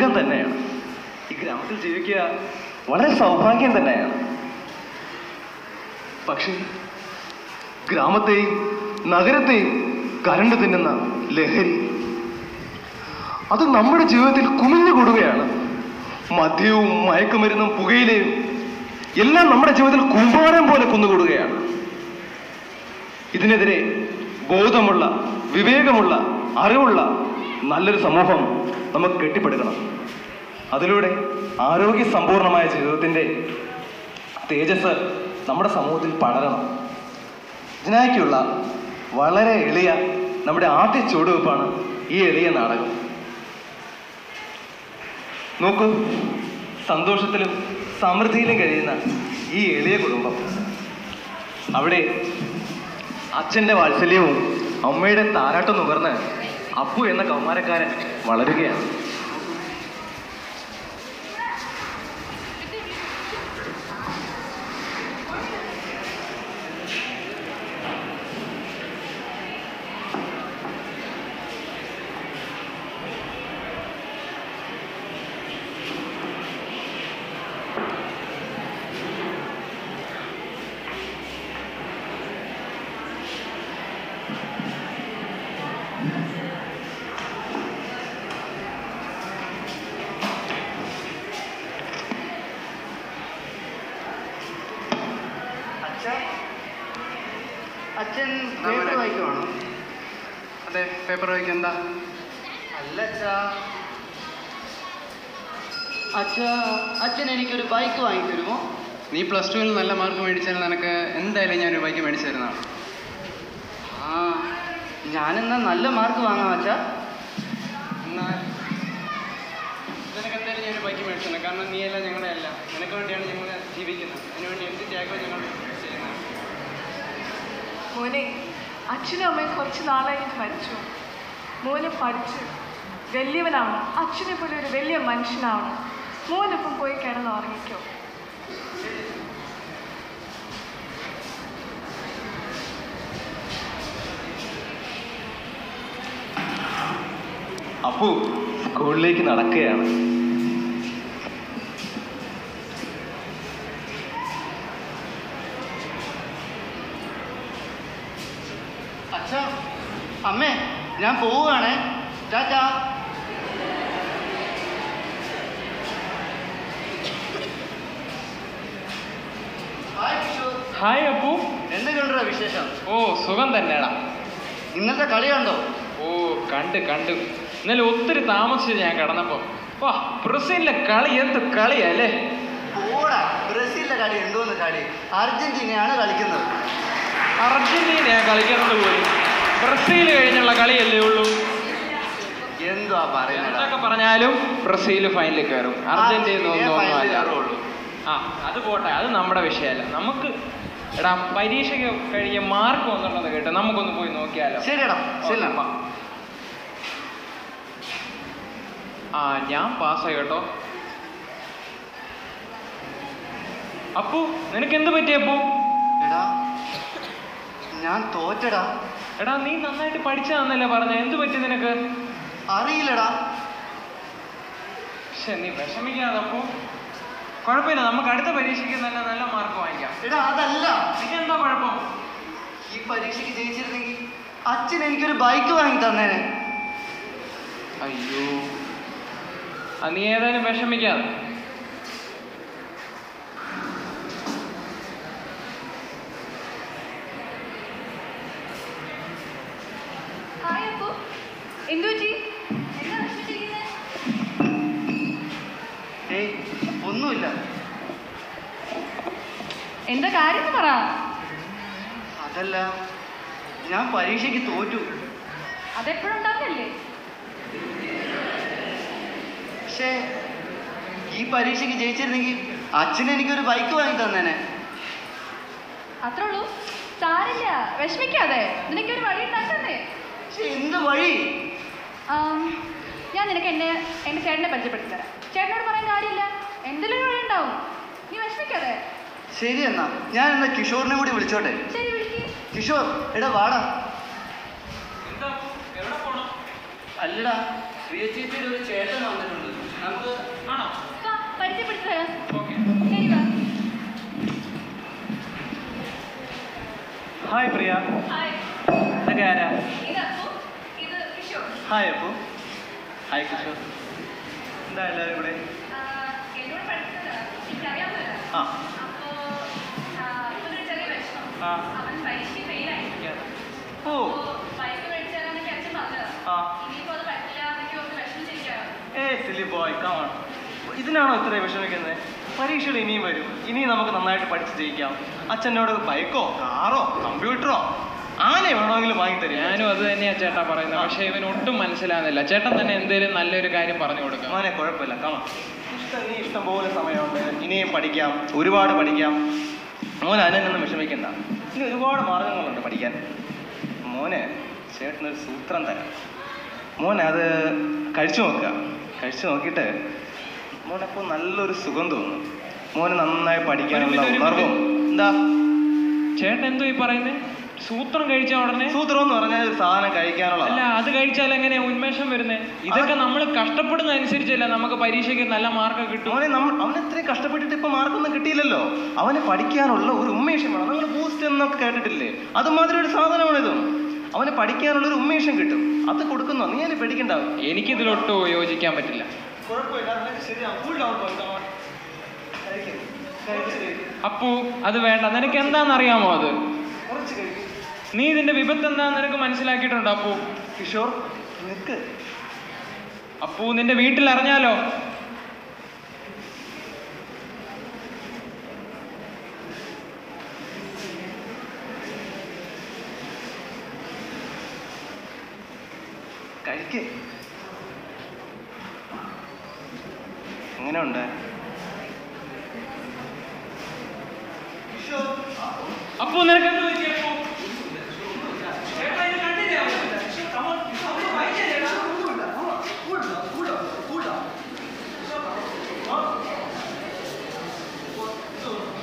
എല്ലാം തന്നെയാണ്. ഈ ഗ്രാമത്തിൽ ജീവിക്കുക വളരെ സൗഭാഗ്യം തന്നെയാണ്. പക്ഷേ ഗ്രാമത്തെയും നഗരത്തെയും കരണ്ട് തിന്നുന്ന ലഹരി, അത് നമ്മുടെ ജീവിതത്തിൽ കുമിഞ്ഞുകൂടുകയാണ്. മദ്യവും മയക്കുമരുന്നും പുകയിലയും എല്ലാം നമ്മുടെ ജീവിതത്തിൽ കൂമ്പാരം പോലെ കുന്നുകൂടുകയാണ്. ഇതിനെതിരെ ബോധമുള്ള, വിവേകമുള്ള, അറിവുള്ള നല്ലൊരു സമൂഹം നമുക്ക് കെട്ടിപ്പടുക്കണം. അതിലൂടെ ആരോഗ്യ സമ്പൂർണമായ ജീവിതത്തിൻ്റെ തേജസ് നമ്മുടെ സമൂഹത്തിൽ പടരണം. ഇതിനായിട്ടുള്ള വളരെ എളിയ നമ്മുടെ ആദ്യ ചുവടുവെപ്പാണ് ഈ എളിയ നാടകം. നോക്കൂ, സന്തോഷത്തിലും സമൃദ്ധിയിലും കഴിയുന്ന ഈ എളിയ കുടുംബം. അവിടെ അച്ഛൻ്റെ വാത്സല്യവും അമ്മയുടെ താരാട്ടും നുകർന്ന് അപ്പു എന്ന കൗമാരക്കാരൻ വളരുകയാണ്. അച്ഛൻ പേപ്പർ വായിക്കുവാണോ? അതെ, പേപ്പർ വായിക്കുക. എന്താ? അല്ല അച്ഛൻ എനിക്കൊരു ബൈക്ക് വാങ്ങി തരുമോ? നീ +2-ൽ നല്ല മാർക്ക് മേടിച്ചാൽ നിനക്ക് എന്തായാലും ഞാനൊരു ബൈക്ക് മേടിച്ചു തരുന്നതാണ്. ഞാനെന്നാ നല്ല മാർക്ക് വാങ്ങാം അച്ഛാ. എന്നാൽ നിനക്ക് എന്തായാലും ഞാനൊരു ബൈക്ക് മേടിച്ചു തരാം. കാരണം നീയല്ല ഞങ്ങളുടെ അല്ല, നിനക്ക് വേണ്ടിയാണ് ഞങ്ങൾ ജീവിക്കുന്നത്. അതിനുവേണ്ടി എന്ത് ത്യാഗവും ഞങ്ങൾ ചെയ്യുന്നത്. മോനെ, അച്ഛനും അമ്മയും കുറച്ച് നാളായി മരിച്ചു. മോനെ പഠിച്ച് വലിയവനാവണം, അച്ഛനെ പോലെ ഒരു വലിയ മനുഷ്യനാവണം. മോനിപ്പം പോയി കിടന്ന് ഉറങ്ങിക്കോ. അപ്പു സ്കൂളിലേക്ക് നടക്കുകയാണ്. അച്ഛാ, അമ്മേ, ഞാൻ പോവുകയാണേ. ടാറ്റാ. ഹായ് അപ്പു. എന്തൊക്കെയുണ്ടോ വിശേഷം? ഓ, സുഖം തന്നെയാടാ. ഇന്നത്തെ കളി കണ്ടോ? ഓ, കണ്ടു. ഇന്നലെ ഒത്തിരി താമസിച്ചു ഞാൻ കിടന്നപ്പോ. വാ, ബ്രസീലിലെ കളി എന്ത് കളിയല്ലേ? ഓടാ, ബ്രസീലിന്റെ കളി എന്തോന്ന് കളി? അർജന്റീനയാണ് കളിക്കുന്നത്. അർജന്റീനയാ കളിക്കുന്നത് പോലും. ബ്രസീൽ കഴിഞ്ഞുള്ള കളിയല്ലേ ഉള്ളൂ. എന്തുവാ പറയുന്നത്? എന്തൊക്കെ പറഞ്ഞാലും ബ്രസീൽ ഫൈനലിൽ കയറും. അർജന്റീന കയറുള്ളൂ. അത് പോട്ടെ, അത് നമ്മുടെ വിഷയമല്ല. നമുക്ക് എടാ, പരീക്ഷയ്ക്ക് കഴിഞ്ഞ മാർക്ക് വന്നിട്ടുണ്ടെന്ന് കേട്ടോ, നമുക്കൊന്ന് പോയി നോക്കിയാലോ? ശരിയടാ, ശരി. ഞാൻ പാസ്സായി കേട്ടോ. അപ്പു, നിനക്ക് എന്ത് പറ്റി അപ്പു? എടാ, ഞാൻ തോറ്റടാ. എടാ, നീ നന്നായിട്ട് പഠിച്ചതാന്നല്ലേ പറഞ്ഞ, എന്ത് പറ്റി നിനക്ക്? അറിയില്ലടാ. പക്ഷെ നീ വിഷമിക്കാതെ അപ്പു, കുഴപ്പമില്ല, നമുക്ക് അടുത്ത പരീക്ഷയ്ക്ക് തന്നെ നല്ല മാർക്ക് വാങ്ങിക്കാം. എടാ, അതല്ല. ഇതെന്താ കുഴപ്പം? ഈ പരീക്ഷയ്ക്ക് ജയിച്ചിരുന്നെങ്കിൽ അച്ഛൻ എനിക്കൊരു ബൈക്ക് വാങ്ങി തന്നേനെ. അയ്യോ, നീ ഏതായാലും വിഷമിക്കാതെ. ഒന്നുമില്ല. എന്താ കാര്യം പറ. അതല്ല, ഞാൻ പരീക്ഷയ്ക്ക് തോറ്റു. അതെപ്പോഴും ഉണ്ടാവില്ലേ? പക്ഷേ ഈ പരീക്ഷയ്ക്ക് ജയിച്ചിരുന്നെങ്കിൽ അച്ഛൻ എനിക്കൊരു ബൈക്ക് വാങ്ങി തന്നേനെ. അത്രേ ഉള്ളൂ, സാരില്ല, വിഷമിക്കാതെ. നിനക്കൊരു വഴി ഉണ്ടാക്കണ്ടേ? പക്ഷെ എന്ത് വഴി? ഞാൻ നിനക്ക് എൻ്റെ ചേട്ടനെ പരിചയപ്പെടുത്തി തരാം. ചേട്ടനോട് പറയാൻ കാര്യമില്ല, എന്തെങ്കിലും വഴി ഉണ്ടാവും. നീ വിഷമിക്കാതെ. ശരി, എന്നാ ഞാൻ കിഷോറിനെ കൂടി വിളിച്ചോട്ടെ. ശരി, വിളിക്ക്. കിഷോർ, എടാ വാടാ. അല്ലടാ, പ്രിയ ചേച്ചിയുടെ ഒരു ചേട്ടൻ വന്നിട്ടുണ്ട്. നമുക്ക് ഹായ് പ്രിയ. ഹായ്. ഇതൊക്കെ ആരാ? ഇത് അപ്പു, ഇത് കിഷോർ. ഹായ് അപ്പു. ഹായ് കിഷോർ. എന്താ എല്ലാവരും ഇവിടെ? എന്നോട് പഠിച്ചതാണ്, എനിക്കറിയാവുന്നതാണ്. ആ അപ്പോൾ ഇവനൊരു ചെറിയ വിഷമം. ആ. അവൻ പരീക്ഷയ്ക്ക് ഫെയിലായി. ഓ ബൈക്ക് മേടിച്ചു തരാമെന്നൊക്കെ അച്ഛൻ പറഞ്ഞതാണ്. ആ. ഇനിയിപ്പോൾ അത് പറ്റില്ല എന്നൊക്കെ ഓർത്ത് വിഷമിച്ചിരിക്കുകയാണ്. Silly boy come on. ഇതിനാണോ ഇത്രയും വിഷമിക്കുന്നത്? പരീക്ഷകൾ ഇനിയും വരും. ഇനിയും നമുക്ക് നന്നായിട്ട് പഠിച്ച് ജയിക്കാം. അച്ഛനോട് ബൈക്കോ കാറോ കമ്പ്യൂട്ടറോ ആനെ വേണമെങ്കിലും വാങ്ങിത്തരും. ഞാനും അത് തന്നെയാ ചേട്ടാ പറയുന്നത്. പക്ഷെ ഇവൻ ഒട്ടും മനസ്സിലാകുന്നില്ല. ചേട്ടൻ തന്നെ എന്തേലും നല്ലൊരു കാര്യം പറഞ്ഞു കൊടുക്കാം. മോനെ കുഴപ്പമില്ല, കമോൺ. ഇഷ്ടം പോലെ സമയമുണ്ട്. ഇനിയും പഠിക്കാം, ഒരുപാട് പഠിക്കാം. മോനെ അതിനൊന്നും വിഷമിക്കണ്ട. ഇനി ഒരുപാട് മാർഗങ്ങളുണ്ട് പഠിക്കാൻ. മോനെ ചേട്ടനൊരു സൂത്രം തരാം. മോനെ അത് കഴിച്ചു നോക്കുക. കഴിച്ചു നോക്കിയിട്ട് മോനപ്പോൾ നല്ലൊരു സുഖം തോന്നും. മോന് നന്നായി പഠിക്കാനുള്ള ഉണർവും. എന്താ ചേട്ടൻ എന്തോ ഈ പറയുന്നേ? സൂത്രം കഴിച്ച ഉടനെ? സൂത്രം എന്ന് പറഞ്ഞാൽ ഒരു സാധനം കഴിക്കാനുള്ള. അല്ല, അത് കഴിച്ചാൽ എങ്ങനെയാ ഉന്മേഷം വരുന്നേ? ഇതൊക്കെ നമ്മൾ കഷ്ടപ്പെടുന്ന അനുസരിച്ചല്ല നമുക്ക് പരീക്ഷയ്ക്ക് നല്ല മാർക്ക് കിട്ടും. മോനെ അവൻ ഇത്രയും കഷ്ടപ്പെട്ടിട്ട് ഇപ്പൊ മാർക്കൊന്നും കിട്ടിയില്ലല്ലോ. അവന് പഠിക്കാനുള്ള ഒരു ഉന്മേഷം വേണം. നിങ്ങൾ ബൂസ്റ്റ് എന്നൊക്കെ കേട്ടിട്ടില്ലേ? അതുമാതിരി ഒരു സാധനമാണിതും. അവന് പഠിക്കാനുള്ള ഒരു ഉന്മേഷം കിട്ടും. അത് കൊടുക്കുന്നോ? നീ അതിന് പേടിക്കണ്ടാവും. എനിക്കിതിലൊട്ടും യോജിക്കാൻ പറ്റില്ല. അപ്പു, അത് വേണ്ട. നിനക്ക് എന്താണെന്നറിയാമോ അത്? നീ ഇതിന്റെ വിപത്ത് എന്താന്ന് നിനക്ക് മനസ്സിലാക്കിയിട്ടുണ്ടോ അപ്പു? കിഷോർ നിക്ക്. അപ്പു, നിന്റെ വീട്ടിൽ അറിഞ്ഞാലോ? കഴിക്ക്. എങ്ങനെയുണ്ട്? അപ്പു, നിനക്ക് എന്ത് പറ്റി അപ്പു? ചേട്ടാ, ഇത് കണ്ടില്ലേ?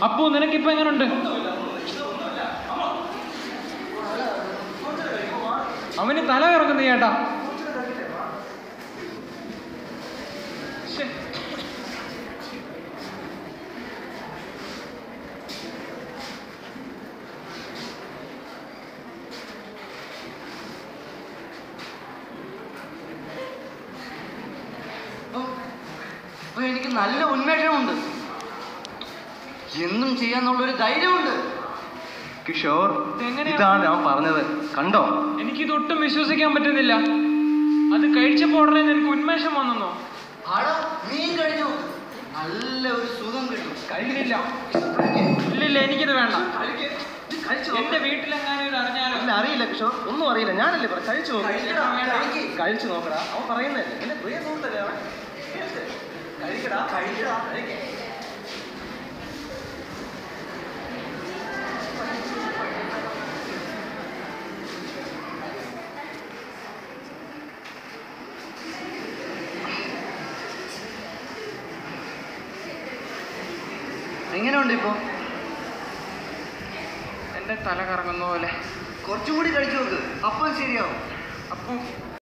അപ്പു, നിനക്കിപ്പോ എങ്ങനുണ്ട്? അവന് തല കറങ്ങുന്നു ചേട്ടാ. എനിക്ക് നല്ല ഉന്മേഷമുണ്ട്. എന്നും ചെയ്യാന്നുള്ളൊരു ധൈര്യമുണ്ട്. കിഷോർ, ഇതെങ്ങനെയാ? ഇതാണ് ഞാൻ പറഞ്ഞത്. കണ്ടോ? എനിക്കിതൊട്ടും വിശ്വസിക്കാൻ പറ്റുന്നില്ല. അത് കഴിച്ചപ്പോ ഉടനെ നിനക്ക് ഉന്മേഷം വന്നോ? ആടാ, നീ കഴിച്ചു. നല്ല ഒരു സുഖം കിട്ടും. കഴിക്കുന്നില്ല. ഇല്ലില്ല, എനിക്കിത് വേണ്ട. എന്റെ വീട്ടിലെങ്ങാനും ഇത് അറിഞ്ഞാലോ? അല്ല, അറിയില്ല കിഷോർ, ഒന്നും അറിയില്ല. ഞാനല്ലേ പറ. കഴിച്ചു നോക്ക്. കഴിച്ചു നോക്കടാ. അവൻ പറയുന്നല്ലേ. എന്റെ പ്രിയ സുഹൃത്തല്ലേ അവൻ. കഴിക്കടാ, കഴിക്കടാ, കഴിക്കേ. എങ്ങനെയുണ്ട് ഇപ്പൊ? എന്റെ തല കറങ്ങുന്ന പോലെ. കുറച്ചും കൂടി കഴിച്ചു നോക്ക്, അപ്പം ശരിയാവും. അപ്പു,